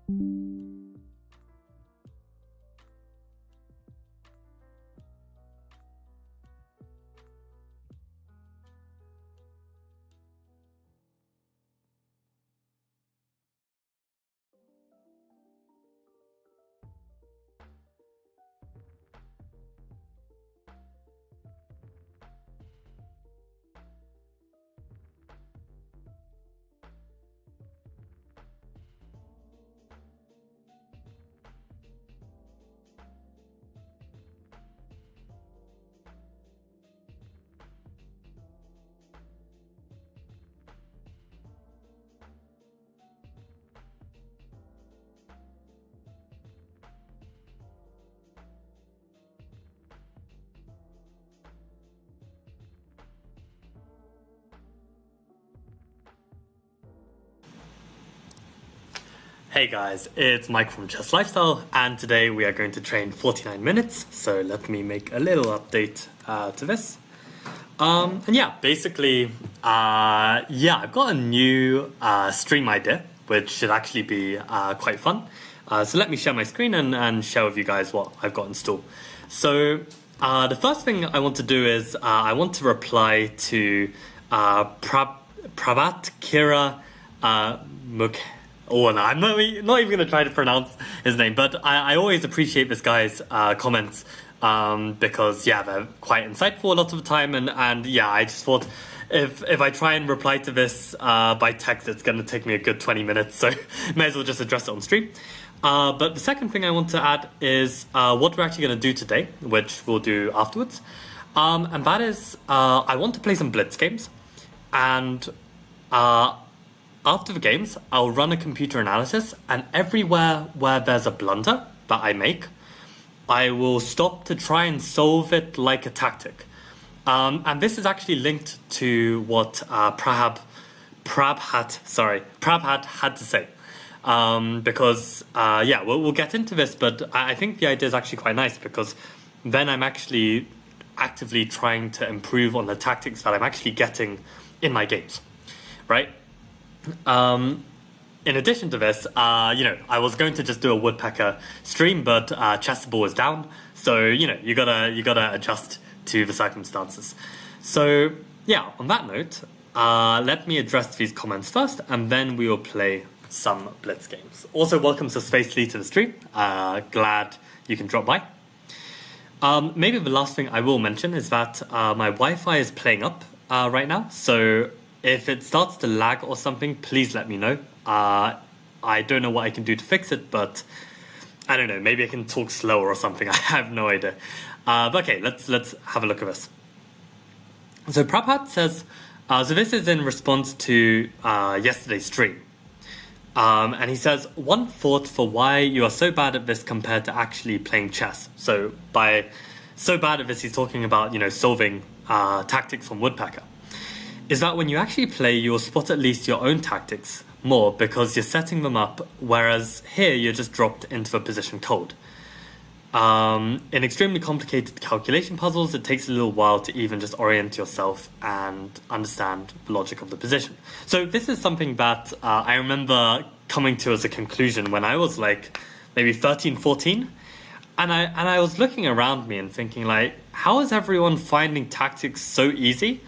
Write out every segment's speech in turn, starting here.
Hey guys, it's Mike from Chess Lifestyle, and today we are going to train 49 minutes, so let me make a little update to this. And yeah, basically, I've got a new stream idea, which should actually be quite fun. So let me share my screen and share with you guys what I've got in store. So the first thing I want to do is I want to reply to Prabhat Kira Mukh. Oh no, I'm not even going to try to pronounce his name, but I always appreciate this guy's comments because they're quite insightful a lot of the time, and I just thought if I try and reply to this by text, it's going to take me a good 20 minutes, so may as well just address it on stream. But the second thing I want to add is what we're actually going to do today, which we'll do afterwards, and that is I want to play some Blitz games, and after the games, I'll run a computer analysis, and everywhere where there's a blunder that I make, I will stop to try and solve it like a tactic. And this is actually linked to what Prabhat had to say. Because we'll get into this, but I think the idea is actually quite nice, because then I'm actually actively trying to improve on the tactics that I'm actually getting in my games, right? In addition to this, I was going to just do a woodpecker stream, but Chessable is down, so you gotta adjust to the circumstances. So yeah, on that note, let me address these comments first, and then we will play some Blitz games. Also, welcome to Space Lee to the stream. Glad you can drop by. Maybe the last thing I will mention is that my Wi-Fi is playing up right now, so if it starts to lag or something, please let me know. I don't know what I can do to fix it, but I don't know. Maybe I can talk slower or something. I have no idea. But okay, let's have a look at this. So Prabhat says, so this is in response to yesterday's stream. And he says, one thought for why you are so bad at this compared to actually playing chess. So by so bad at this, he's talking about, solving tactics from woodpecker. Is that when you actually play, you'll spot at least your own tactics more because you're setting them up, whereas here you're just dropped into the position cold. In extremely complicated calculation puzzles, it takes a little while to even just orient yourself and understand the logic of the position. So this is something that I remember coming to as a conclusion when I was like maybe 13, 14. And I was looking around me and thinking like, how is everyone finding tactics so easy?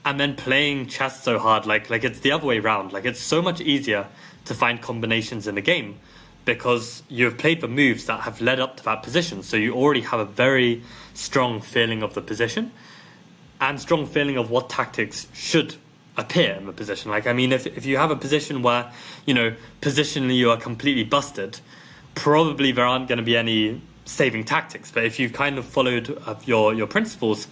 And then playing chess so hard, like it's the other way around. Like it's so much easier to find combinations in the game because you've played the moves that have led up to that position. So you already have a very strong feeling of the position and strong feeling of what tactics should appear in the position. Like, I mean, if you have a position where, positionally you are completely busted, probably there aren't going to be any saving tactics. But if you've kind of followed your principles,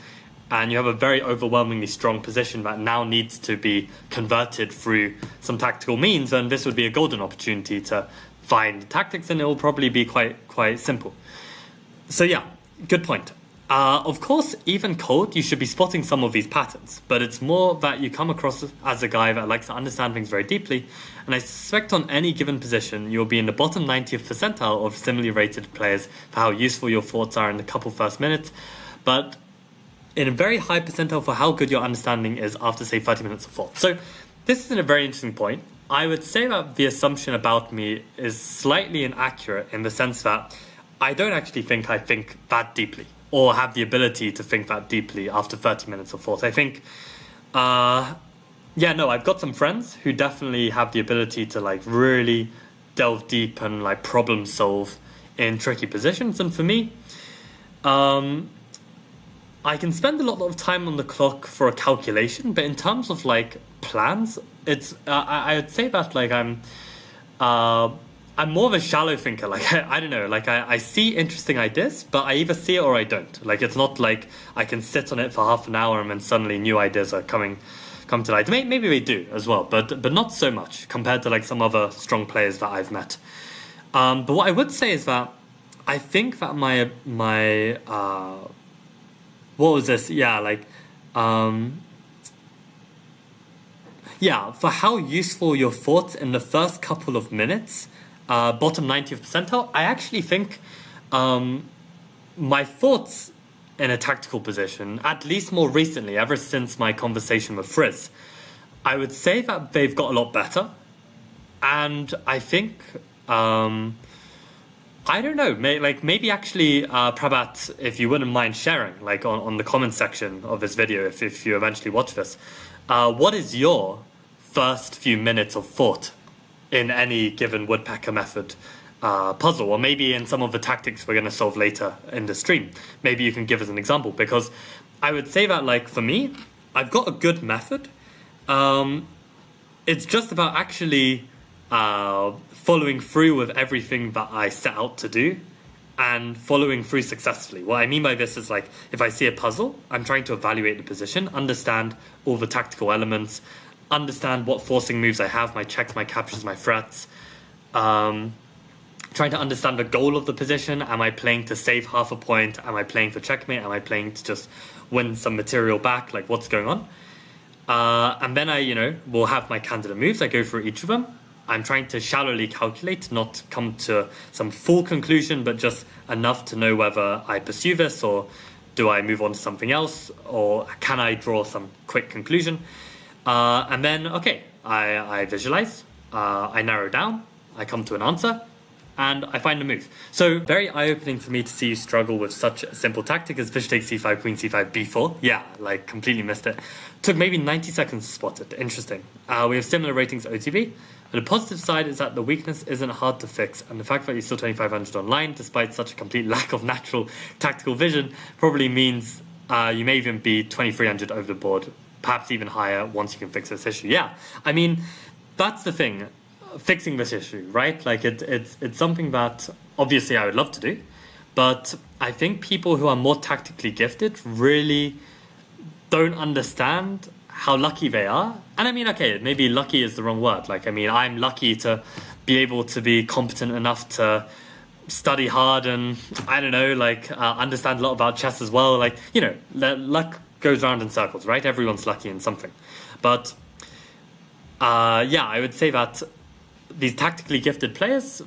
and you have a very overwhelmingly strong position that now needs to be converted through some tactical means, then this would be a golden opportunity to find tactics, and it will probably be quite simple. So yeah, good point. Of course, even cold, you should be spotting some of these patterns, but it's more that you come across as a guy that likes to understand things very deeply, and I suspect on any given position, you'll be in the bottom 90th percentile of similarly rated players for how useful your thoughts are in the couple first minutes, but in a very high percentile for how good your understanding is after, say, 30 minutes of thought. So this is a very interesting point. I would say that the assumption about me is slightly inaccurate in the sense that I don't actually think I think that deeply or have the ability to think that deeply after 30 minutes of thought. I think, I've got some friends who definitely have the ability to like really delve deep and like problem solve in tricky positions. And for me, I can spend a lot of time on the clock for a calculation, but in terms of like plans, it's I would say that like I'm more of a shallow thinker. Like I don't know, like I see interesting ideas, but I either see it or I don't. Like it's not like I can sit on it for half an hour and then suddenly new ideas are come to light. Maybe they do as well, but not so much compared to like some other strong players that I've met. But what I would say is that I think that my what was this? For how useful your thoughts in the first couple of minutes, bottom 90th percentile, I actually think my thoughts in a tactical position, at least more recently, ever since my conversation with Frizz, I would say that they've got a lot better. And I think, I don't know, maybe actually, Prabhat, if you wouldn't mind sharing, like on the comment section of this video, if you eventually watch this, what is your first few minutes of thought in any given woodpecker method puzzle, or maybe in some of the tactics we're going to solve later in the stream? Maybe you can give us an example, because I would say that, like, for me, I've got a good method. It's just about actually following through with everything that I set out to do and following through successfully. What I mean by this is, like, if I see a puzzle, I'm trying to evaluate the position, understand all the tactical elements, understand what forcing moves I have, my checks, my captures, my threats, trying to understand the goal of the position. Am I playing to save half a point? Am I playing for checkmate? Am I playing to just win some material back? Like, what's going on? And then I, will have my candidate moves. I go through each of them. I'm trying to shallowly calculate, not come to some full conclusion, but just enough to know whether I pursue this or do I move on to something else, or can I draw some quick conclusion? And then, I visualize, I narrow down, I come to an answer, and I find a move. So very eye-opening for me to see you struggle with such a simple tactic as bishop takes c5, queen c5, b4. Yeah, like completely missed it. Took maybe 90 seconds to spot it. Interesting. We have similar ratings OTB. But the positive side is that the weakness isn't hard to fix, and the fact that you're still 2500 online, despite such a complete lack of natural tactical vision, probably means you may even be 2300 over the board, perhaps even higher once you can fix this issue. Yeah, I mean, that's the thing. Fixing this issue, right? Like it's something that obviously I would love to do, but I think people who are more tactically gifted really don't understand how lucky they are. And I mean, okay, maybe lucky is the wrong word. Like, I mean, I'm lucky to be able to be competent enough to study hard and, I don't know, like understand a lot about chess as well. Like, luck goes around in circles, right? Everyone's lucky in something. But I would say that these tactically gifted players,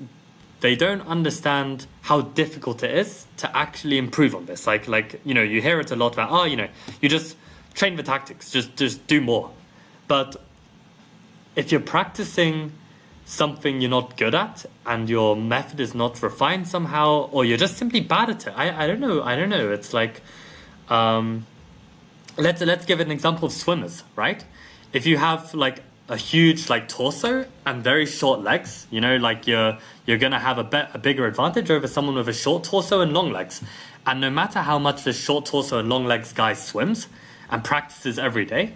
they don't understand how difficult it is to actually improve on this. Like you hear it a lot about, you just train the tactics, just do more. But if you're practicing something you're not good at and your method is not refined somehow, or you're just simply bad at it, I don't know. It's like, let's give an example of swimmers, right? If you have like a huge like torso and very short legs, like you're gonna have a bigger advantage over someone with a short torso and long legs. And no matter how much this short torso and long legs guy swims and practices every day,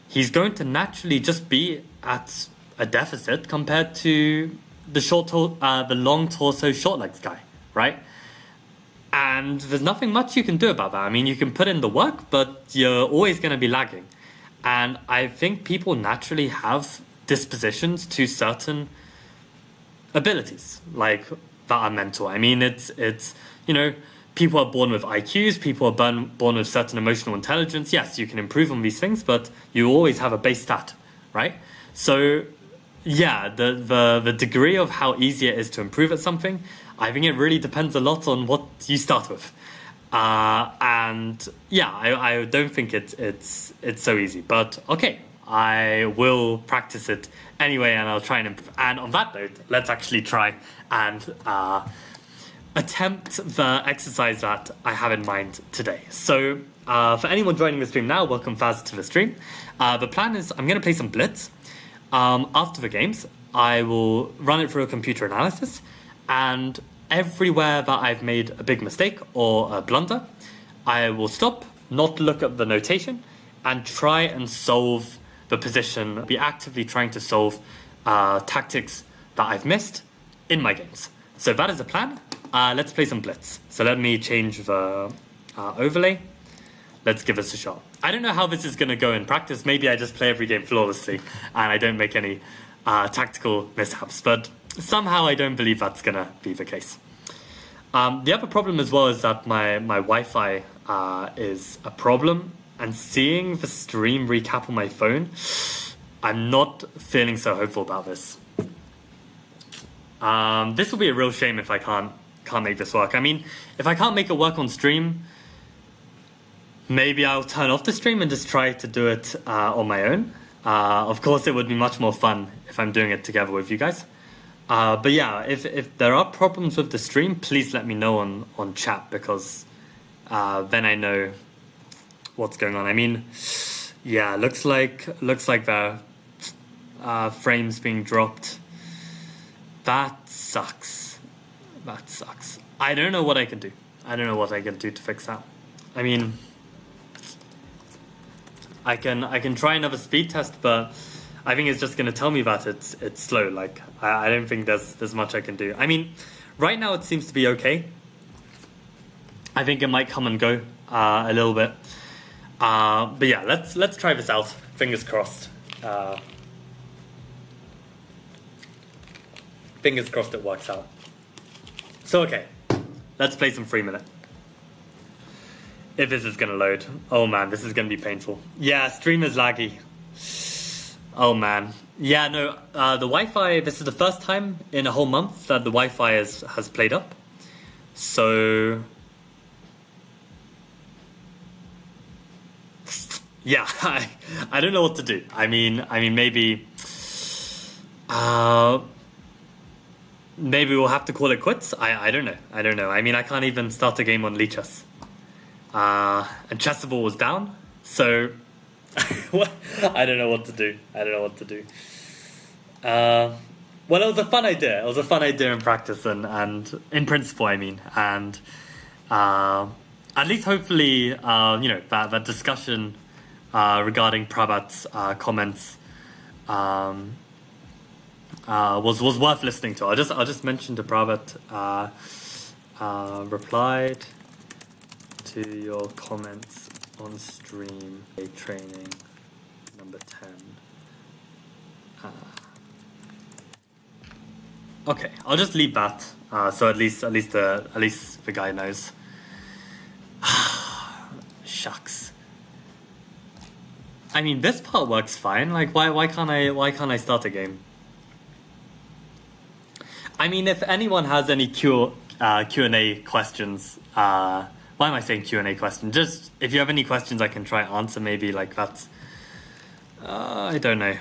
he's going to naturally just be at a deficit compared to the long torso short legs guy, right? And there's nothing much you can do about that. I mean, you can put in the work, but you're always going to be lagging. And I think people naturally have dispositions to certain abilities, like that are mental. I mean, it's people are born with IQs, people are born with certain emotional intelligence. Yes, you can improve on these things, but you always have a base stat, right? So, yeah, the degree of how easy it is to improve at something, I think it really depends a lot on what you start with. I don't think it's so easy. But okay, I will practice it anyway, and I'll try and improve. And on that note, let's actually try and attempt the exercise that I have in mind today. So for anyone joining the stream now, welcome Faz to the stream. The plan is I'm going to play some Blitz. After the games, I will run it through a computer analysis, and everywhere that I've made a big mistake or a blunder, I will stop, not look at the notation, and try and solve the position, be actively trying to solve tactics that I've missed in my games. So that is the plan. Let's play some Blitz. So let me change the overlay. Let's give this a shot. I don't know how this is going to go in practice. Maybe I just play every game flawlessly and I don't make any tactical mishaps. But somehow I don't believe that's going to be the case. The other problem as well is that my Wi-Fi is a problem. And seeing the stream recap on my phone, I'm not feeling so hopeful about this. This will be a real shame if I can't make this work. I mean, if I can't make it work on stream, maybe I'll turn off the stream and just try to do it on my own. Of course, it would be much more fun if I'm doing it together with you guys. But yeah, if there are problems with the stream, please let me know on chat, because then I know what's going on. I mean, yeah, looks like the frames being dropped. That sucks. That sucks. I don't know what I can do. I don't know what I can do to fix that. I mean, I can try another speed test, but I think it's just going to tell me that it's slow. Like, I don't think there's much I can do. I mean, right now it seems to be okay. I think it might come and go a little bit. But yeah, let's try this out. Fingers crossed. Fingers crossed it works out. So okay, let's play some 3 minute. If this is gonna load. Oh man, this is gonna be painful. Yeah, stream is laggy. Oh man. Yeah, no, the Wi-Fi, this is the first time in a whole month that the Wi-Fi has played up. So yeah, I don't know what to do. I mean maybe maybe we'll have to call it quits. I don't know. I mean, I can't even start a game on Lichess. And Chessable was down, so I don't know what to do. Well, it was a fun idea. It was a fun idea in practice and in principle, I mean. And at least hopefully, that discussion regarding Prabhat's comments was worth listening to. I'll just mention to Prabhat, replied to your comments on stream training number 10. Okay, I'll just leave that. So at least the guy knows. Shucks. I mean, this part works fine. Like, why can't I start a game? I mean, if anyone has any Q&A questions, why am I saying Q&A question? Just if you have any questions, I can try and answer. Maybe like that's. I don't know.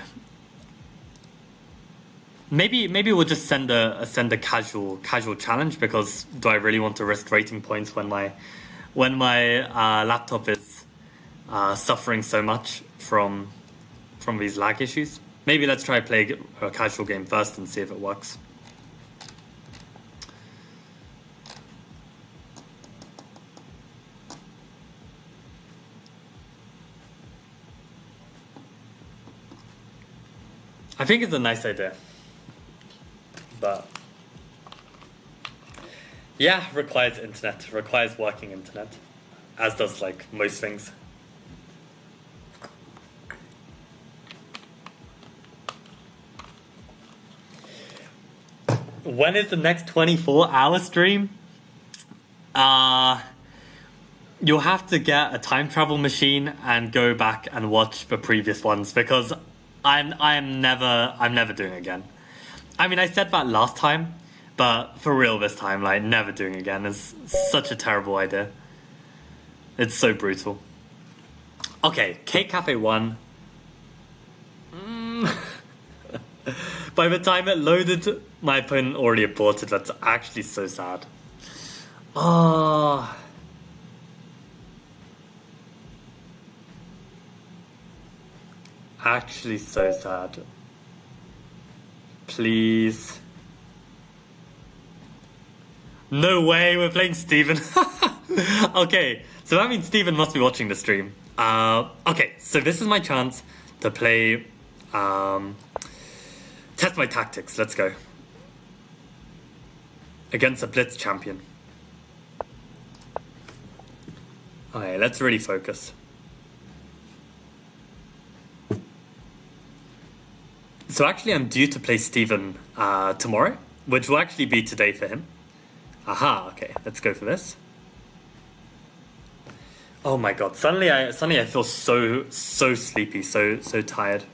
Maybe we'll just send a casual challenge, because do I really want to risk rating points when my laptop is suffering so much from these lag issues? Maybe let's try play a casual game first and see if it works. I think it's a nice idea, but yeah, requires internet, requires working internet, as does like most things. When is the next 24-hour stream? You'll have to get a time travel machine and go back and watch the previous ones, because I'm never doing it again. I mean, I said that last time, but for real this time, like, never doing it again is such a terrible idea. It's so brutal. Okay, Cake Cafe 1. By the time it loaded, my opponent already aborted. That's actually so sad. Oh. Actually so sad. Please. No way, we're playing Steven. Okay, so that means Steven must be watching the stream. Okay, so this is my chance to play... test my tactics, let's go. Against a Blitz champion. Okay, let's really focus. So actually I'm due to play Steven tomorrow, which will actually be today for him. Aha, okay, let's go for this. Oh my god, suddenly I feel so sleepy, so tired.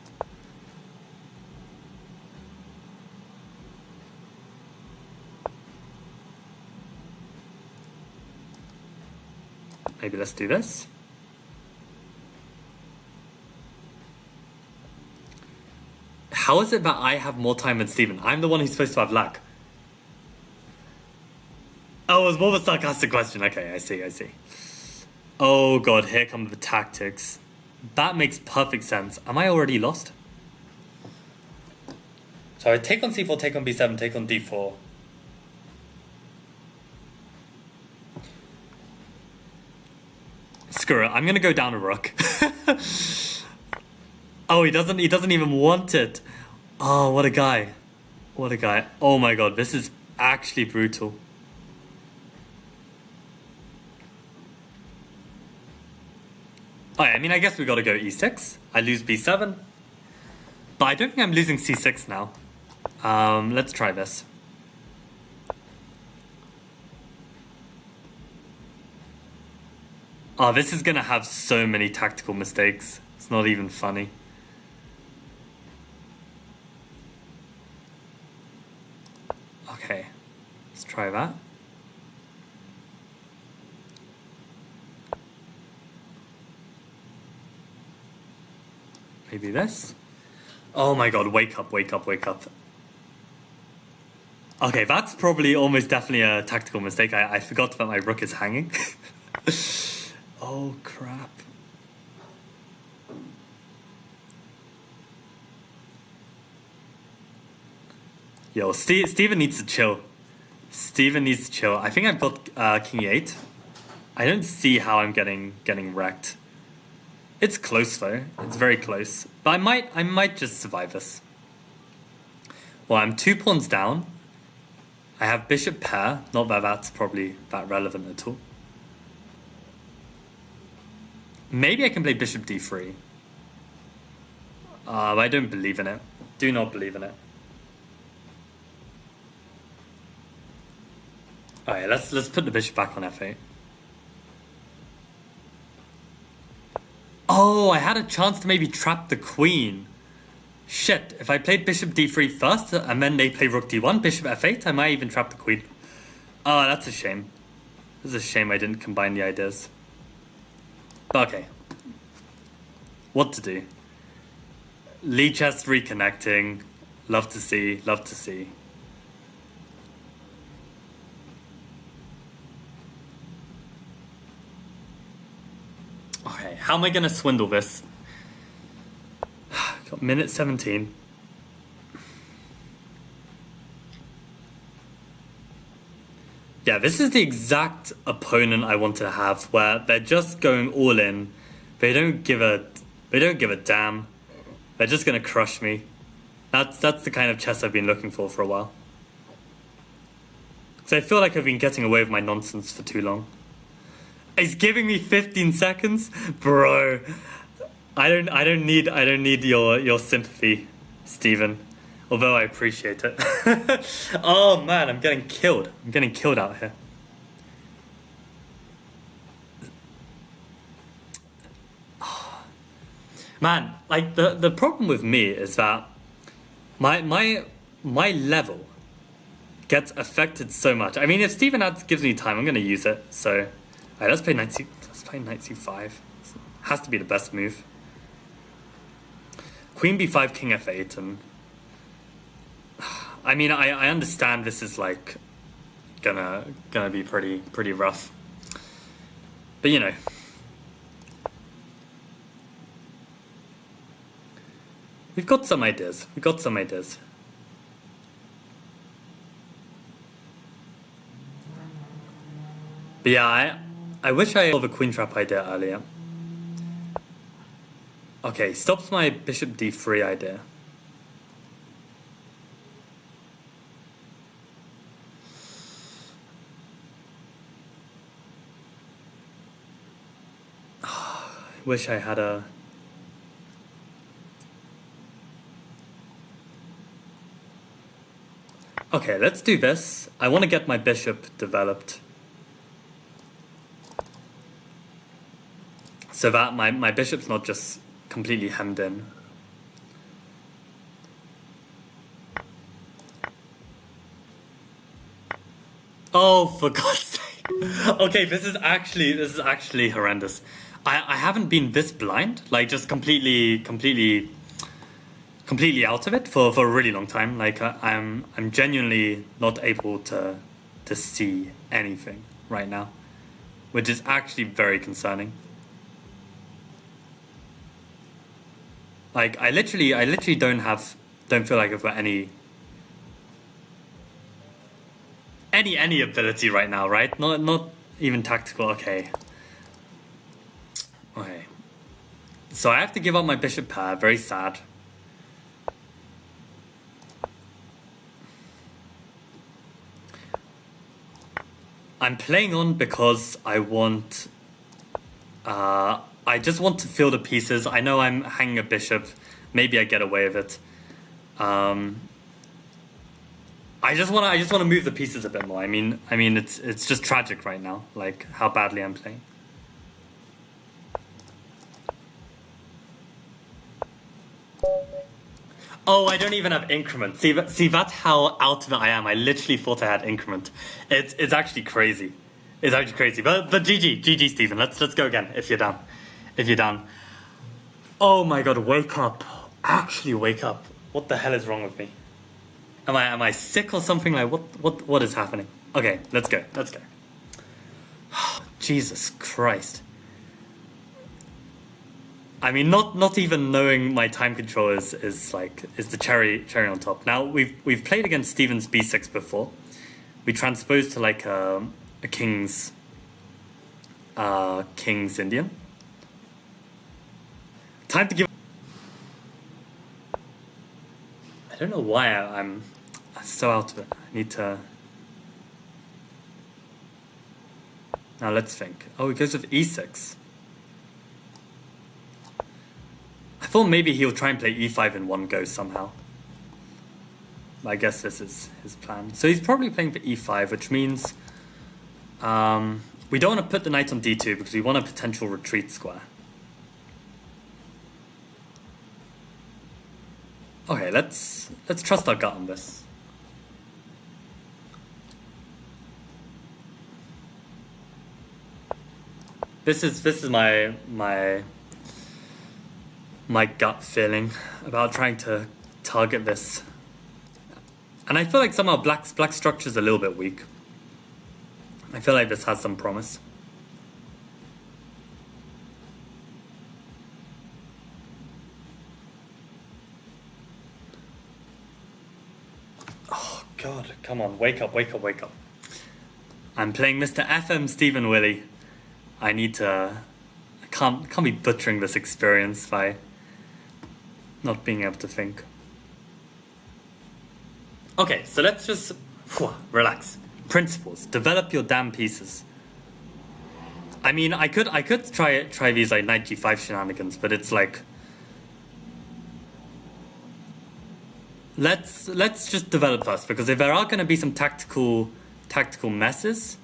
Maybe let's do this. How is it that I have more time than Steven? I'm the one who's supposed to have lag. Oh, it was more of a sarcastic question. Okay, I see. Oh god, here come the tactics. That makes perfect sense. Am I already lost? So I take on c4, take on b7, take on d4. Screw it, I'm gonna go down a rook. Oh, he doesn't even want it. Oh, what a guy. What a guy. Oh my god, this is actually brutal. Oh yeah, I mean, I guess we gotta go e6. I lose b7. But I don't think I'm losing c6 now. Let's try this. Oh, this is gonna have so many tactical mistakes. It's not even funny. Okay, let's try that. Maybe this. Oh my god, wake up. Okay, that's probably almost definitely a tactical mistake. I forgot that my rook is hanging. Oh crap. Yo, Steven needs to chill. I think I've got king e8. I don't see how I'm getting wrecked. It's close though. It's very close. But I might just survive this. Well, I'm 2 pawns down. I have bishop pair. Not that that's probably that relevant at all. Maybe I can play bishop d3. I don't believe in it. Do not believe in it. Alright, let's put the bishop back on f8. Oh, I had a chance to maybe trap the queen. Shit, if I played bishop d3 first and then they play rook d1, bishop f8, I might even trap the queen. Oh, that's a shame. It's a shame I didn't combine the ideas. But okay. What to do? Lead chess reconnecting. Love to see. Okay, how am I gonna swindle this? Got minute 17. Yeah, this is the exact opponent I wanted to have, where they're just going all in. They don't give a damn. They're just gonna crush me. That's the kind of chess I've been looking for a while. So I feel like I've been getting away with my nonsense for too long. He's giving me 15 seconds, bro. I don't need your sympathy, Steven. Although I appreciate it. Oh man, I'm getting killed. I'm getting killed out here. Man, like the problem with me is that my level gets affected so much. I mean, if Steven gives me time, I'm gonna use it. So, alright, let's play knight c5. Has to be the best move. Queen b5, king f8, and I mean, I understand this is like gonna be pretty rough, but you know, we've got some ideas. But yeah, I wish I thought of a queen trap idea earlier. Okay, stops my bishop d3 idea. I wish I had a... Okay, let's do this. I want to get my bishop developed. So that my bishop's not just completely hemmed in. Oh, for God's sake. Okay, this is actually horrendous. I haven't been this blind, like just completely out of it for a really long time. Like I'm genuinely not able to see anything right now, which is actually very concerning. Like I literally don't feel like I've got any ability right now, right? Not even tactical. Okay. So I have to give up my bishop pair. Very sad. I'm playing on because I want... I just want to fill the pieces. I know I'm hanging a bishop. Maybe I get away with it. I just want to move the pieces a bit more. I mean, it's just tragic right now, like how badly I'm playing. Oh, I don't even have increment. See, that's how out of it I am. I literally thought I had increment. It's actually crazy. It's actually crazy. But GG, Stephen. Let's go again if you're down. Oh my God, wake up. Actually wake up. What the hell is wrong with me? Am I sick or something? Like what is happening? Okay, let's go. Jesus Christ. I mean, not even knowing my time control is the cherry on top. Now we've played against Stephen's b6 before. We transposed to like a king's Indian. Time to give. I don't know why I'm so out of it. I need to. Now let's think. Oh, he goes with e6. I thought maybe he'll try and play e5 in one go somehow. I guess this is his plan. So he's probably playing for e5, which means we don't want to put the knight on d2 because we want a potential retreat square. Okay, let's trust our gut on this. This is my gut feeling about trying to target this. And I feel like somehow black structure is a little bit weak. I feel like this has some promise. Oh God, come on, wake up. I'm playing Mr. FM Stephen Willie. I can't be butchering this experience by not being able to think. Okay, so let's just relax. Principles. Develop your damn pieces. I mean, I could try these like knight g5 shenanigans, but it's like let's just develop first, because if there are going to be some tactical messes,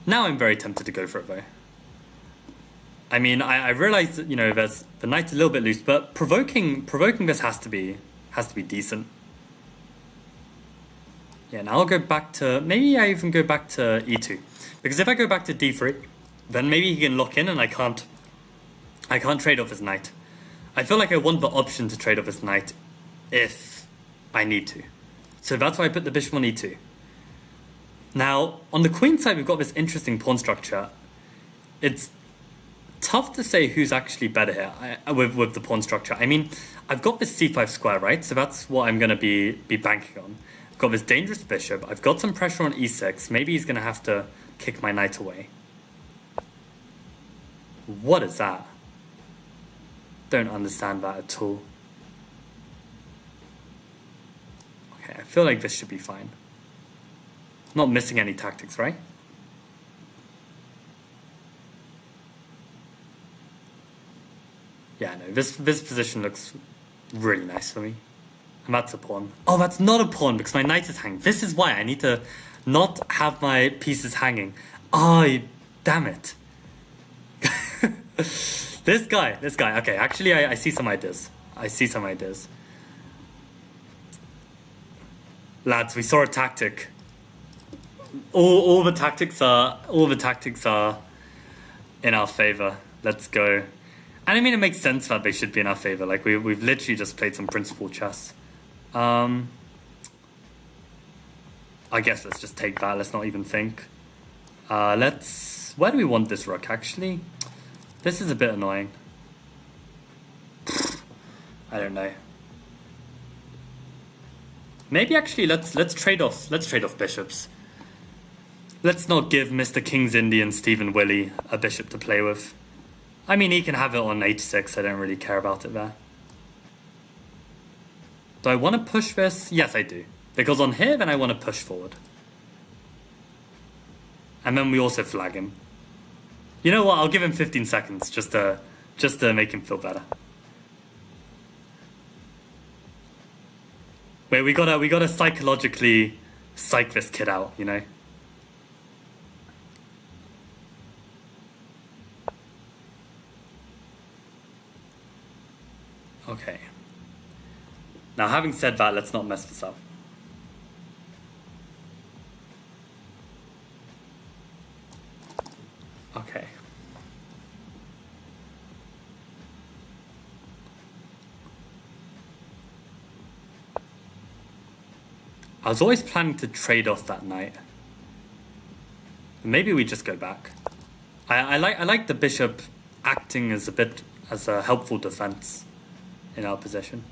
now I'm very tempted to go for it though. I mean, I realize that, you know, there's the knight's a little bit loose, but provoking this has to be decent. Yeah, now I'll go back to, maybe I even go back to e2, because if I go back to d3, then maybe he can lock in and I can't trade off his knight. I feel like I want the option to trade off his knight if I need to. So that's why I put the bishop on e2. Now, on the queen side, we've got this interesting pawn structure. It's tough to say who's actually better here with the pawn structure. I mean, I've got this c5 square, right? So that's what I'm going to be banking on. I've got this dangerous bishop. I've got some pressure on e6. Maybe he's going to have to kick my knight away. What is that? Don't understand that at all. Okay, I feel like this should be fine. Not missing any tactics, right? Yeah, no, this position looks really nice for me. And that's a pawn. Oh, that's not a pawn because my knight is hanging. This is why I need to not have my pieces hanging. Oh, damn it. This guy. Okay, actually, I see some ideas. Lads, we saw a tactic. All the tactics are in our favor. Let's go. And I mean, it makes sense that they should be in our favor. Like we've literally just played some principal chess. I guess let's just take that. Let's not even think. Where do we want this rook? Actually, this is a bit annoying. I don't know. Maybe actually let's trade off. Let's trade off bishops. Let's not give Mr. King's Indian Stephen Willey a bishop to play with. I mean, he can have it on h6. I don't really care about it there. Do I want to push this? Yes, I do. Because on here, then I want to push forward. And then we also flag him. You know what? I'll give him 15 seconds just to make him feel better. Wait, we gotta psychologically psych this kid out, you know? Okay. Now, having said that, let's not mess this up. Okay. I was always planning to trade off that knight. Maybe we just go back. I like the bishop acting as a helpful defense in our position.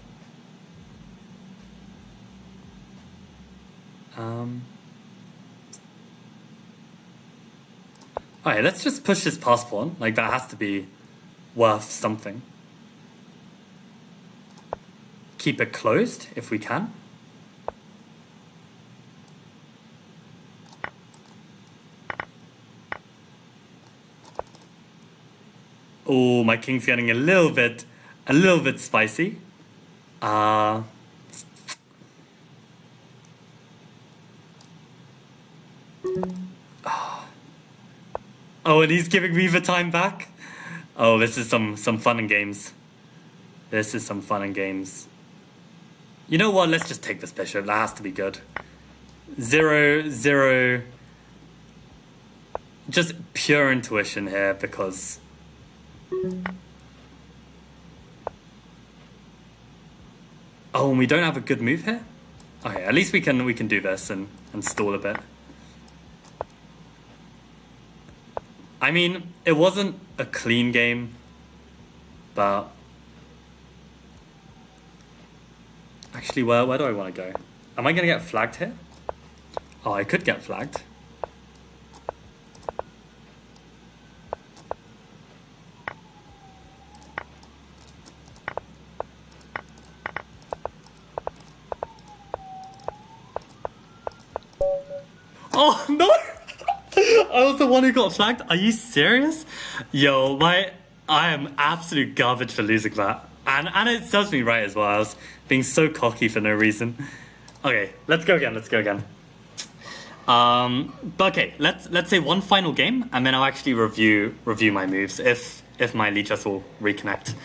Alright, let's just push this pass pawn. Like, that has to be worth something. Keep it closed if we can. Oh, my king's getting a little bit spicy. Oh, and he's giving me the time back? Oh, this is some fun and games. This is some fun and games. You know what? Let's just take this bishop. That has to be good. 0-0. Just pure intuition here because... Oh, and we don't have a good move here? Okay, at least we can do this and stall a bit. I mean, it wasn't a clean game, but... Actually, where do I want to go? Am I going to get flagged here? Oh, I could get flagged. Oh, no! I was the one who got flagged? Are you serious? Yo, I am absolute garbage for losing that. And it serves me right as well. I was being so cocky for no reason. Okay, let's go again. But okay, let's say one final game, and then I'll actually review my moves if my leeches will reconnect.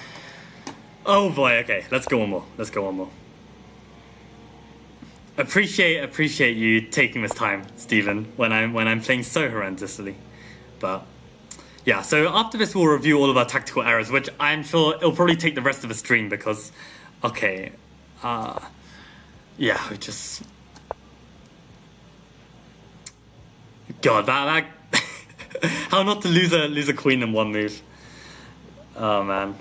Oh boy, okay, let's go one more. Appreciate you taking this time, Stephen, when I'm playing so horrendously. But yeah, so after this we'll review all of our tactical errors, which I'm sure it'll probably take the rest of the stream because, okay, Yeah, we just... God, that how not to lose a queen in one move. Oh man.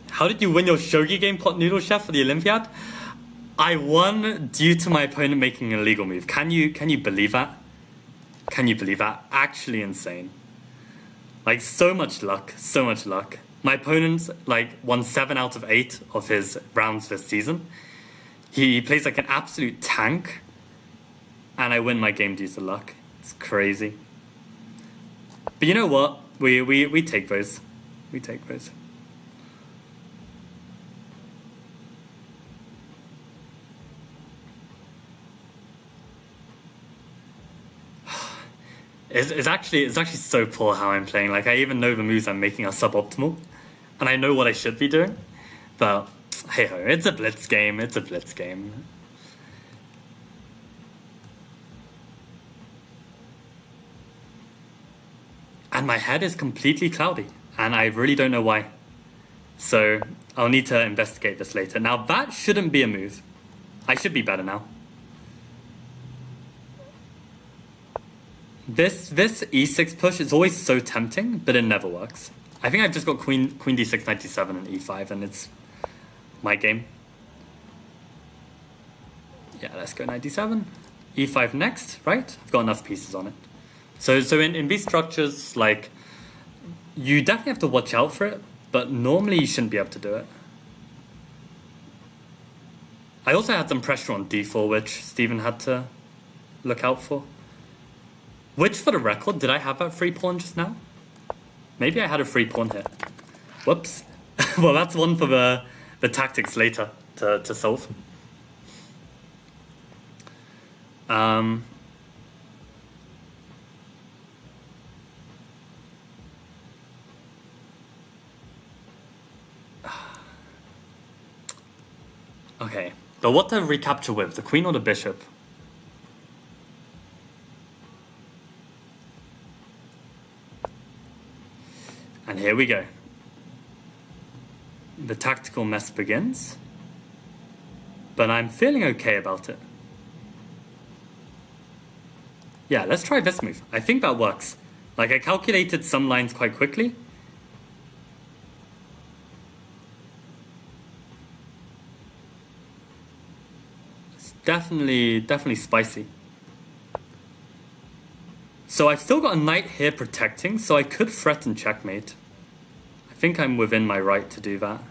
How did you win your shogi game, Pot Noodle Chef, for the Olympiad? I won due to my opponent making an illegal move. Can you believe that? Can you believe that? Actually insane. Like, so much luck, so much luck. My opponent, like, won 7 out of 8 of his rounds this season. He plays like an absolute tank, and I win my game due to luck. It's crazy. But you know what? We take those. We take those. It's actually so poor how I'm playing. Like, I even know the moves I'm making are suboptimal, and I know what I should be doing. But hey ho, it's a Blitz game. It's a Blitz game. And my head is completely cloudy, and I really don't know why. So I'll need to investigate this later. Now that shouldn't be a move. I should be better now. This e6 push is always so tempting, but it never works. I think I've just got queen d6, knight d7, and e5, and it's my game. Yeah, let's go knight d7. e5 next, right? I've got enough pieces on it. So in these structures, like, you definitely have to watch out for it, but normally you shouldn't be able to do it. I also had some pressure on d4, which Stephen had to look out for. Which, for the record, did I have that free pawn just now? Maybe I had a free pawn here. Whoops. Well, that's one for the tactics later to solve. Okay. But what to recapture with? The queen or the bishop? And here we go. The tactical mess begins. But I'm feeling okay about it. Yeah, let's try this move. I think that works. Like, I calculated some lines quite quickly. It's definitely spicy. So I've still got a knight here protecting, so I could threaten checkmate. I think I'm within my right to do that.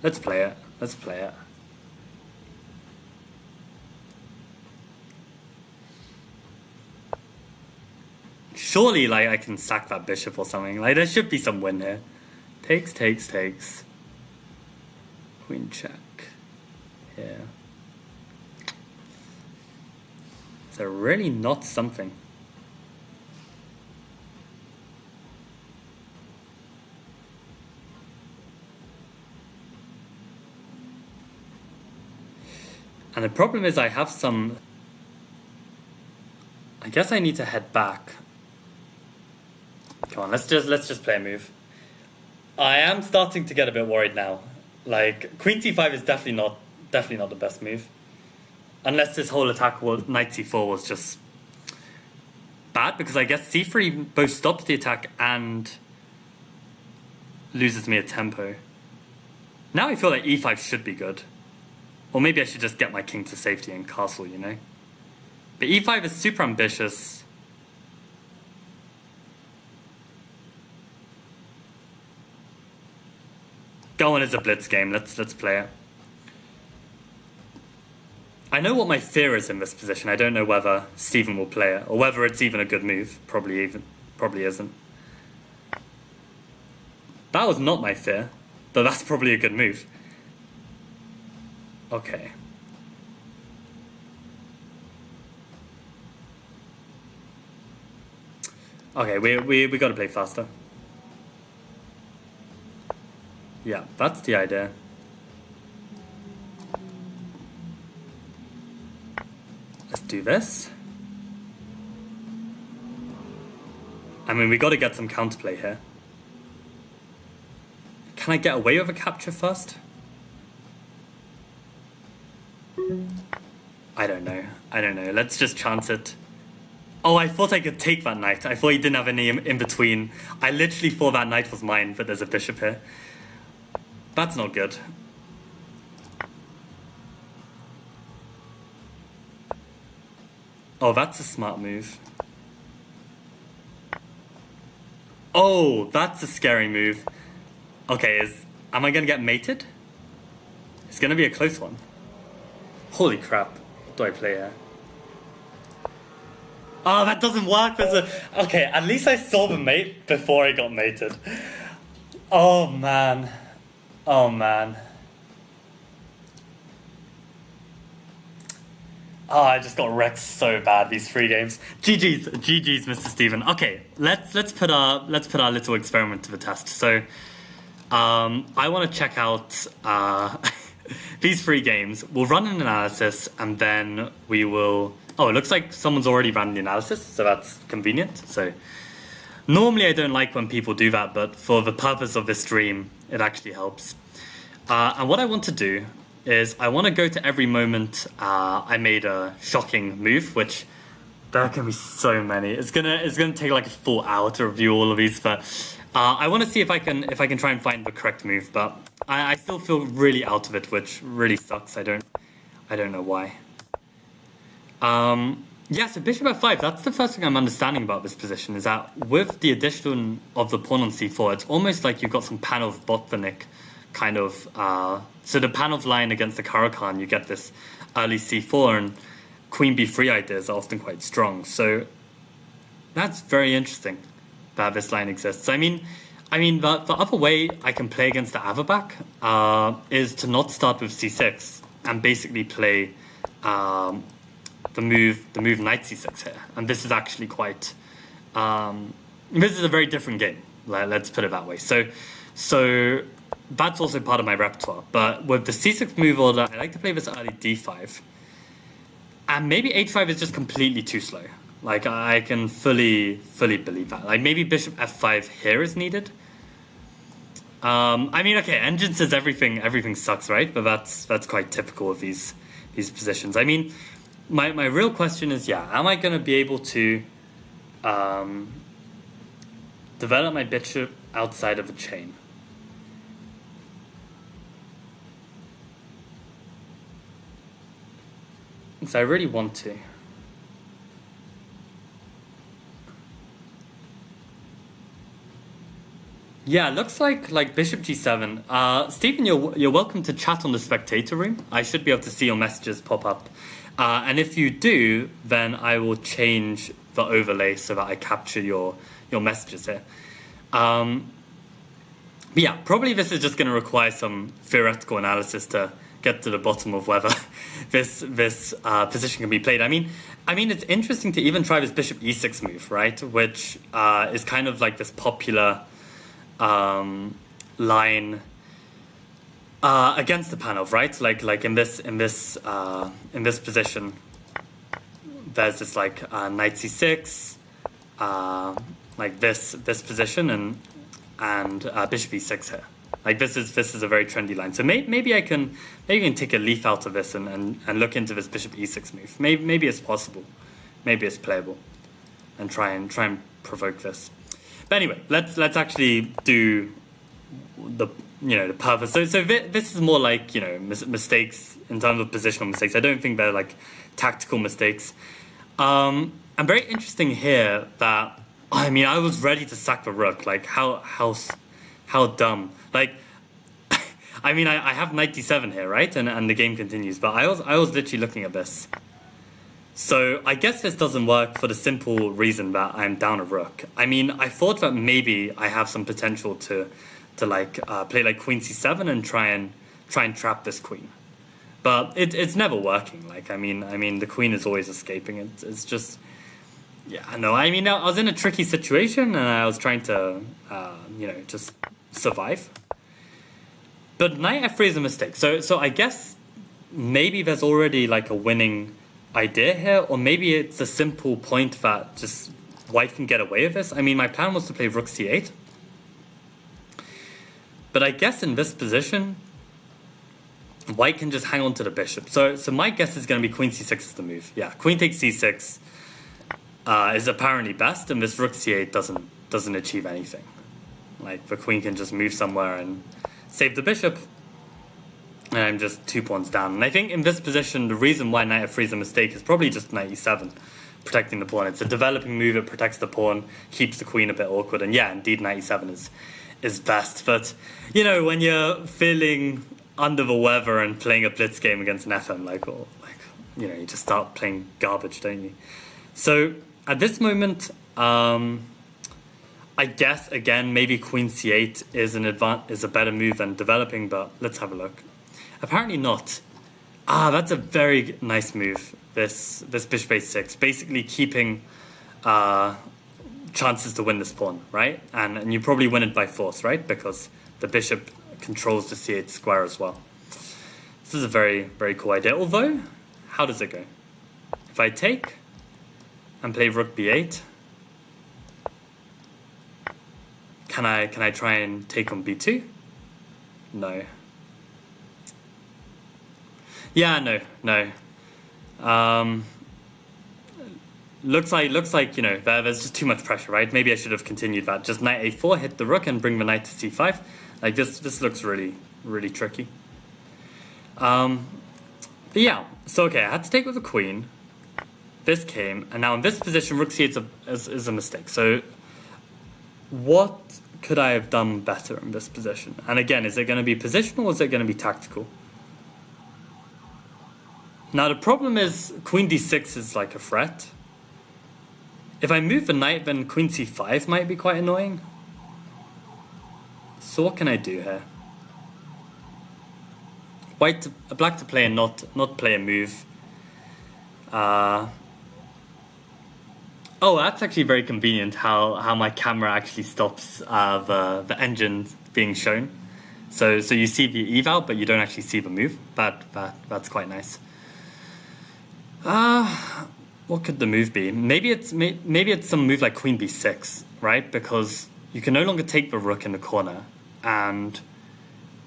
Let's play it. Let's play it. Surely, like, I can sack that bishop or something. Like, there should be some win here. Takes. Queen check. Here. Is there really not something? And the problem is I have some... I guess I need to head back. Come on, let's just play a move. I am starting to get a bit worried now. Like, queen c5 is definitely not the best move. Unless this whole attack knight c4 was just bad, because I guess c3 both stops the attack and loses me a tempo. Now I feel like e5 should be good. Or maybe I should just get my king to safety and castle, you know? But e5 is super ambitious. Go on, it's a blitz game. Let's play it. I know what my fear is in this position. I don't know whether Stephen will play it, or whether it's even a good move. Probably isn't. That was not my fear, but that's probably a good move. Okay. Okay, we gotta play faster. Yeah, that's the idea. Let's do this. I mean, we gotta get some counterplay here. Can I get away with a capture first? I don't know. Let's just chance it. Oh, I thought I could take that knight. I thought he didn't have any in between. I literally thought that knight was mine, but there's a bishop here. That's not good. Oh, that's a smart move. Oh, that's a scary move. Okay, am I gonna get mated? It's gonna be a close one. Holy crap. What do I play here? Oh, that doesn't work. Okay, at least I saw the mate before I got mated. Oh, man. Oh, I just got wrecked so bad these 3 games. GG's, Mr. Steven. Okay, let's put our little experiment to the test. So, I want to check out these 3 games. We'll run an analysis, and then we will. Oh, it looks like someone's already run the analysis, so that's convenient. So, normally I don't like when people do that, but for the purpose of this stream, it actually helps. And what I want to do is I want to go to every moment I made a shocking move, which there can be so many. It's gonna take like a full hour to review all of these, but I want to see if I can try and find the correct move. But I still feel really out of it, which really sucks. I don't know why. Yeah, so bishop f5, that's the first thing I'm understanding about this position, is that with the addition of the pawn on c4, it's almost like you've got some Panov Botvinnik kind of, so the Panov line against the Caro-Kann, you get this early c4, and queen b3 ideas are often quite strong. So that's very interesting that this line exists. I mean, the other way I can play against the Averbach is to not start with c6 and basically play the move knight c6 here, and this is actually quite this is a very different game, let's put it that way. So that's also part of my repertoire, but with the c6 move order I like to play this early d5, and maybe h5 is just completely too slow. Like, I can fully believe that. Like, maybe bishop f5 here is needed. I mean, okay, engine says everything sucks, right? But that's quite typical of these positions. I mean, my real question is, am I going to be able to develop my bishop outside of a chain? So I really want to. Yeah, looks like bishop g7. Stephen, you're welcome to chat on the spectator room. I should be able to see your messages pop up. And if you do, then I will change the overlay so that I capture your messages here. But yeah, probably this is just going to require some theoretical analysis to get to the bottom of whether this position can be played. I mean, it's interesting to even try this bishop e6 move, right? Which is kind of like this popular line against the Panov, right? Like in this position, there's this like knight c6, like this position, and bishop e6 here. Like this is a very trendy line. So maybe I can take a leaf out of this and look into this bishop e6 move. Maybe it's possible, maybe it's playable, and try and provoke this. But anyway, let's actually do the purpose. So this is more like mistakes in terms of positional mistakes. I don't think they're like tactical mistakes. And very interesting here that I was ready to sack the rook. Like how dumb. Like I have knight d7 here, right? And the game continues. But I was literally looking at this. So I guess this doesn't work for the simple reason that I'm down a rook. I thought that maybe I have some potential to play like queen c7 and try and trap this queen, but it's never working. Like the queen is always escaping. It's just I was in a tricky situation and I was trying to just survive. But knight f3 is a mistake. So I guess maybe there's already like a winning idea here, or maybe it's a simple point that just white can get away with this. My plan was to play rook c8. But I guess in this position, white can just hang on to the bishop. So my guess is going to be queen c6 is the move. Yeah, queen takes c6 is apparently best, and this rook c8 doesn't achieve anything. Like, the queen can just move somewhere and save the bishop. And I'm just 2 pawns down. And I think in this position, the reason why knight f3 is a mistake is probably just knight e7, protecting the pawn. It's a developing move, it protects the pawn, keeps the queen a bit awkward. And yeah, indeed, knight e7 is best. But, you know, when you're feeling under the weather and playing a blitz game against an FM, you know, you just start playing garbage, don't you? So at this moment, I guess, again, maybe queen c8 is a better move than developing, but let's have a look. Apparently not. That's a very nice move, this bishop a6, basically keeping chances to win this pawn, right? And you probably win it by force, right? Because the bishop controls the c8 square as well. This is a very, very cool idea. Although, how does it go? If I take and play rook b8, can I try and take on b2? No. Yeah, no. Looks like, you know, there's just too much pressure, right? Maybe I should have continued that. Just knight a4, hit the rook, and bring the knight to c5. Like, this looks really, really tricky. But yeah, so okay, I had to take with the queen. This came, and now in this position, rook c8 is a mistake. So what could I have done better in this position? And again, is it going to be positional or is it going to be tactical? Now the problem is queen d6 is like a threat. If I move the knight, then queen c5 might be quite annoying. So what can I do here? Black to play and not play a move. Oh, that's actually very convenient how my camera actually stops the engine being shown. So you see the eval, but you don't actually see the move. That's quite nice. What could the move be? Maybe it's some move like queen b6, right? Because you can no longer take the rook in the corner, and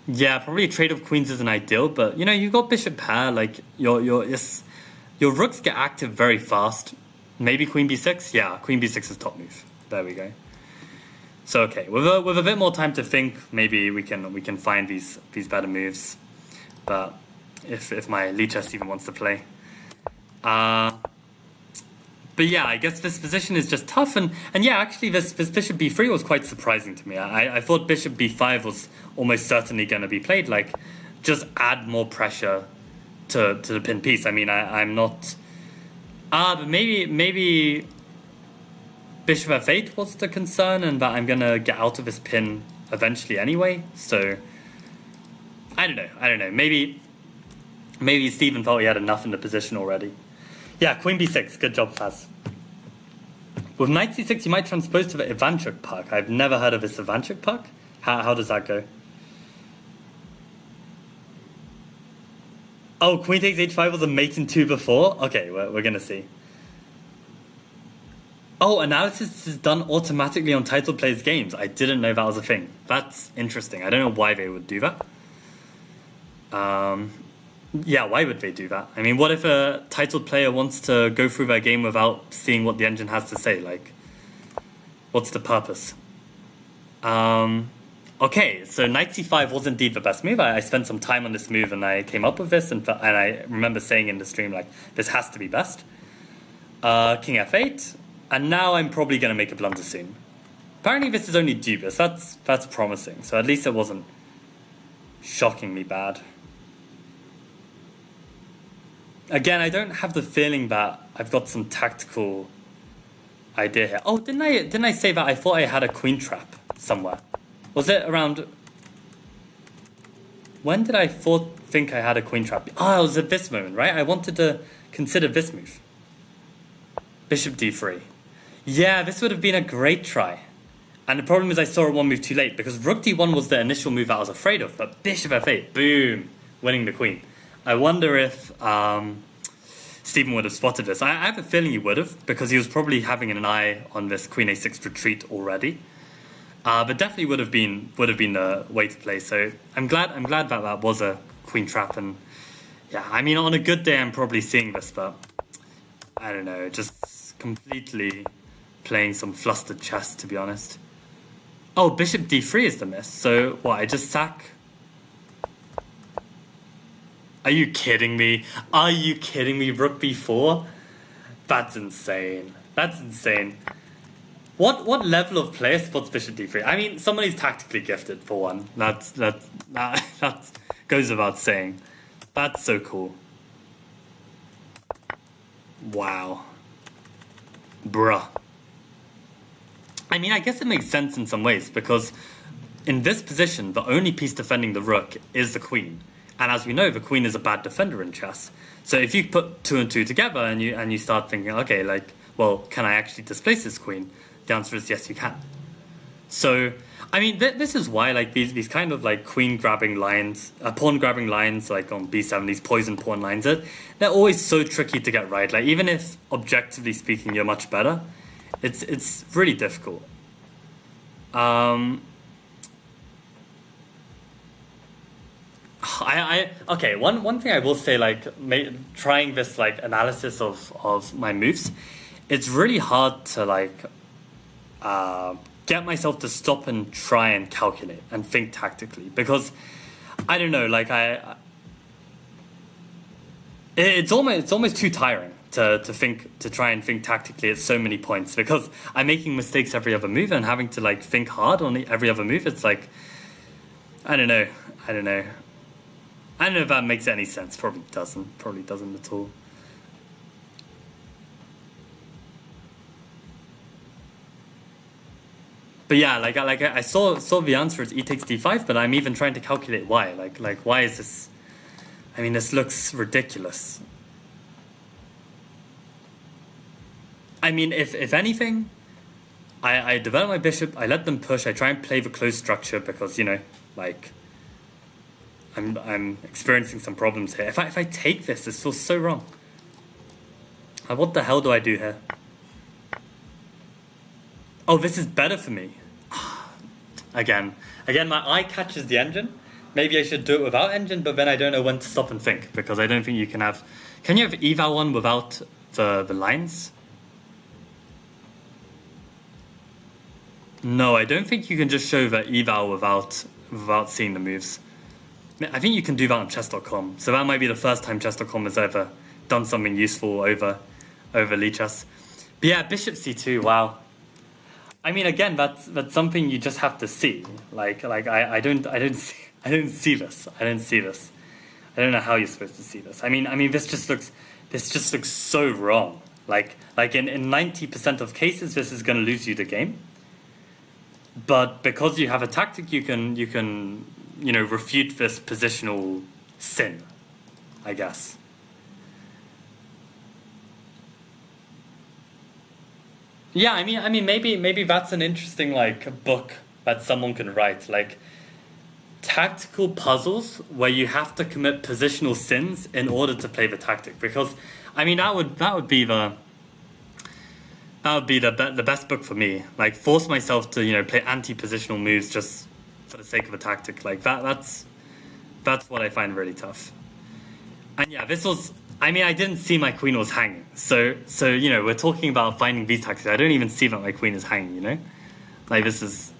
yeah, probably a trade of queens isn't ideal. But you know, you got bishop pair. Like your rooks get active very fast. Maybe queen b6. Yeah, queen b6 is top move. There we go. So okay, with a bit more time to think, maybe we can find these better moves. But if my lead chess even wants to play. But yeah, I guess this position is just tough, and yeah, actually this bishop b3 was quite surprising to me. I thought bishop b5 was almost certainly going to be played, like just add more pressure to the pin piece. I mean, I'm not... but maybe bishop f8 was the concern, and that I'm going to get out of this pin eventually anyway, so I don't know. Maybe Stephen thought he had enough in the position already. Yeah, queen b6. Good job, Faz. With knight c6, you might transpose to the Ivanchuk puck. I've never heard of this Ivanchuk puck. How does that go? Oh, queen takes h5 was a mate in 2 before? Okay, we're going to see. Oh, analysis is done automatically on title players' games. I didn't know that was a thing. That's interesting. I don't know why they would do that. Yeah, why would they do that? I mean, what if a titled player wants to go through their game without seeing what the engine has to say? Like, what's the purpose? Okay, so knight c5 was indeed the best move. I spent some time on this move and I came up with this, and I remember saying in the stream, like, this has to be best. King f8, and now I'm probably going to make a blunder soon. Apparently this is only dubious. That's promising, so at least it wasn't shockingly bad. Again, I don't have the feeling that I've got some tactical idea here. Oh, didn't I say that I thought I had a queen trap somewhere? Was it around... When did I think I had a queen trap? Oh, it was at this moment, right? I wanted to consider this move. Bishop d3. Yeah, this would have been a great try. And the problem is I saw one move too late, because rook d1 was the initial move I was afraid of, but bishop f8, boom, winning the queen. I wonder if Stephen would have spotted this. I have a feeling he would have, because he was probably having an eye on this queen a6 retreat already. But definitely would have been the way to play. So I'm glad that that was a queen trap. And yeah, I mean, on a good day, I'm probably seeing this, but I don't know, just completely playing some flustered chess, to be honest. Oh, bishop d3 is the miss. So what? I just sack. Are you kidding me? Are you kidding me? Rook b4? That's insane. That's insane. What level of player spots bishop d3? I mean, somebody's tactically gifted for one. That goes without saying. That's so cool. Wow. Bruh. I mean, I guess it makes sense in some ways because in this position, the only piece defending the rook is the queen. And as we know, the queen is a bad defender in chess. So if you put 2 and 2 together and you start thinking, okay, like, well, can I actually displace this queen? The answer is yes, you can. So, I mean, this is why, like, these kind of, like, queen grabbing lines, pawn grabbing lines, like on b7, these poison pawn lines, they're always so tricky to get right. Like, even if, objectively speaking, you're much better, it's really difficult. Okay, one thing I will say, like, trying this, like, analysis of my moves, it's really hard to, like, get myself to stop and try and calculate and think tactically, because I don't know, like, it's almost too tiring to try and think tactically at so many points, because I'm making mistakes every other move and having to, like, think hard on every other move. It's like, I don't know if that makes any sense. Probably doesn't at all. But yeah, like I saw the answer is e takes d5, but I'm even trying to calculate why. Like why is this? I mean, this looks ridiculous. I mean, if anything, I develop my bishop, I let them push, I try and play the closed structure because, you know, like, I'm experiencing some problems here. If I take this feels so wrong. What the hell do I do here? Oh, this is better for me. Again, my eye catches the engine. Maybe I should do it without engine, but then I don't know when to stop and think, because I don't think you can have... Can you have eval one without the lines? No, I don't think you can just show the eval without seeing the moves. I think you can do that on chess.com. So that might be the first time chess.com has ever done something useful over Lichess. But yeah, bishop c2, wow. I mean, again, that's something you just have to see. Like I don't see this. I don't know how you're supposed to see this. I mean, this just looks so wrong. Like in 90% of cases, this is going to lose you the game. But because you have a tactic, you can refute this positional sin, I guess. Yeah, I mean, maybe that's an interesting, like, book that someone can write, like, tactical puzzles where you have to commit positional sins in order to play the tactic. Because, I mean, that would be the best book for me. Like, force myself to, play anti-positional moves just for the sake of a tactic. Like, that's what I find really tough. And yeah, this was... I mean, I didn't see my queen was hanging. So we're talking about finding these tactics. I don't even see that my queen is hanging, Like, this is...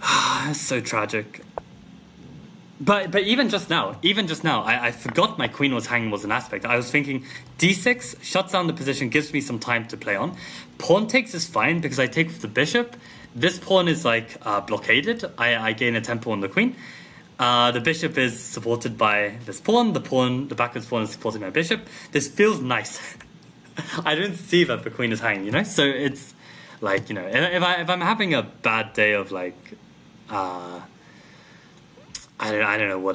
it's so tragic. But even just now, I forgot my queen was hanging was an aspect. I was thinking, d6 shuts down the position, gives me some time to play on. Pawn takes is fine because I take with the bishop. This pawn is, like, blockaded. I gain a tempo on the queen. The bishop is supported by this pawn. The backwards pawn is supported by bishop. This feels nice. I don't see that the queen is hanging, So it's like, if I'm having a bad day of, like, I don't know what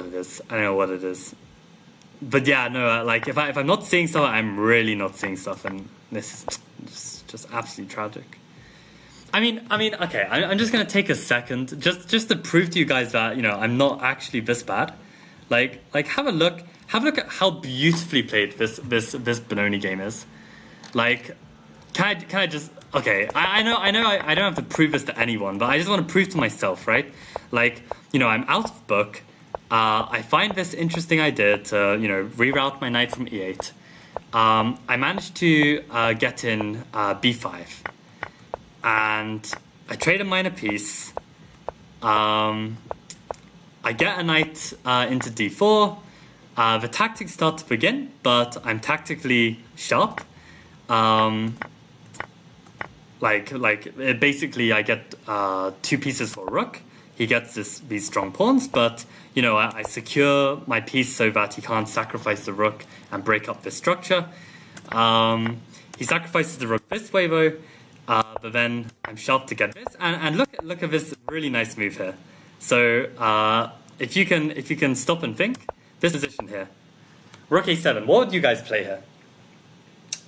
it is. But yeah, no, like, if I'm not seeing stuff, I'm really not seeing stuff, and this is just absolutely tragic. I mean, okay, I'm just gonna take a second just to prove to you guys that I'm not actually this bad. Like have a look at how beautifully played this Benoni game is. Like, Can I just okay? I know I don't have to prove this to anyone, but I just want to prove to myself, right? Like, you know, I'm out of book. I find this interesting idea to, you know, reroute my knight from e8. I managed to get in b5, and I trade a minor piece. I get a knight into d4. The tactics start to begin, but I'm tactically sharp. Basically, I get 2 pieces for a rook. He gets these strong pawns, but you know, I secure my piece so that he can't sacrifice the rook and break up this structure. He sacrifices the rook this way though, but then I'm sharp to get this. And look at this really nice move here. So if you can stop and think, this position here, rook a7. What would you guys play here?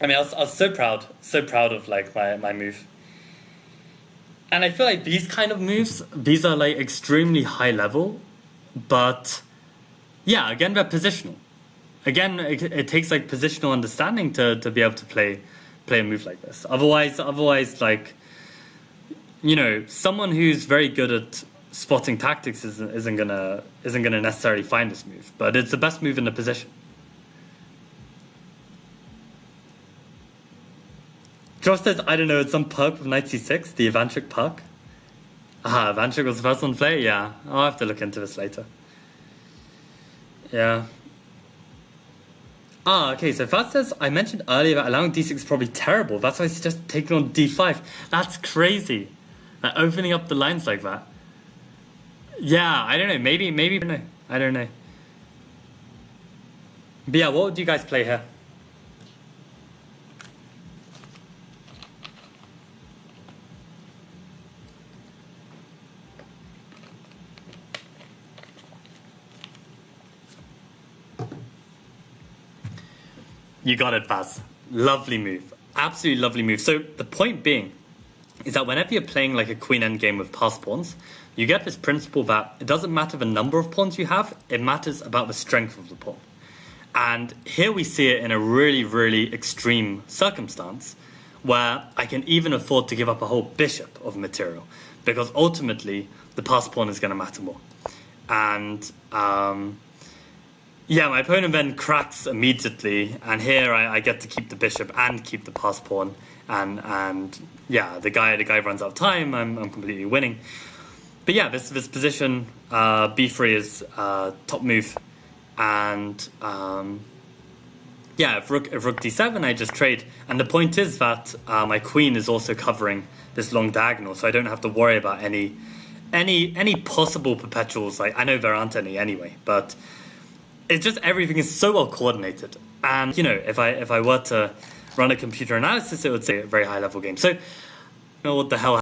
I mean, I was so proud of like my move. And I feel like these kind of moves, these are like extremely high level, but yeah, again, they're positional. Again, it takes like positional understanding to be able to play a move like this. Otherwise, like, you know, someone who's very good at spotting tactics isn't gonna necessarily find this move, but it's the best move in the position. Josh says, I don't know, it's some perk with knight c6, the Ivanchuk perk. Ivanchuk was the first one to play? Yeah, I'll have to look into this later. Yeah. Okay, so Faz says, I mentioned earlier that allowing d6 is probably terrible. That's why I suggested taking on d5. That's crazy. Like, opening up the lines like that. Yeah, I don't know, maybe, no, I don't know. But yeah, what would you guys play here? You got it, Baz. Lovely move. Absolutely lovely move. So the point being is that whenever you're playing like a queen endgame with passed pawns, you get this principle that it doesn't matter the number of pawns you have, it matters about the strength of the pawn. And here we see it in a really, really extreme circumstance where I can even afford to give up a whole bishop of material because ultimately the passed pawn is going to matter more. And yeah, my opponent then cracks immediately, and here I get to keep the bishop and keep the passed pawn, and yeah, the guy runs out of time. I'm completely winning. But yeah, this position, b3 is top move, and yeah, if rook d7, I just trade, and the point is that my queen is also covering this long diagonal, so I don't have to worry about any possible perpetuals. Like, I know there aren't any anyway, but it's just everything is so well coordinated. And you know, if I were to run a computer analysis, it would say a very high level game. So, you know what the hell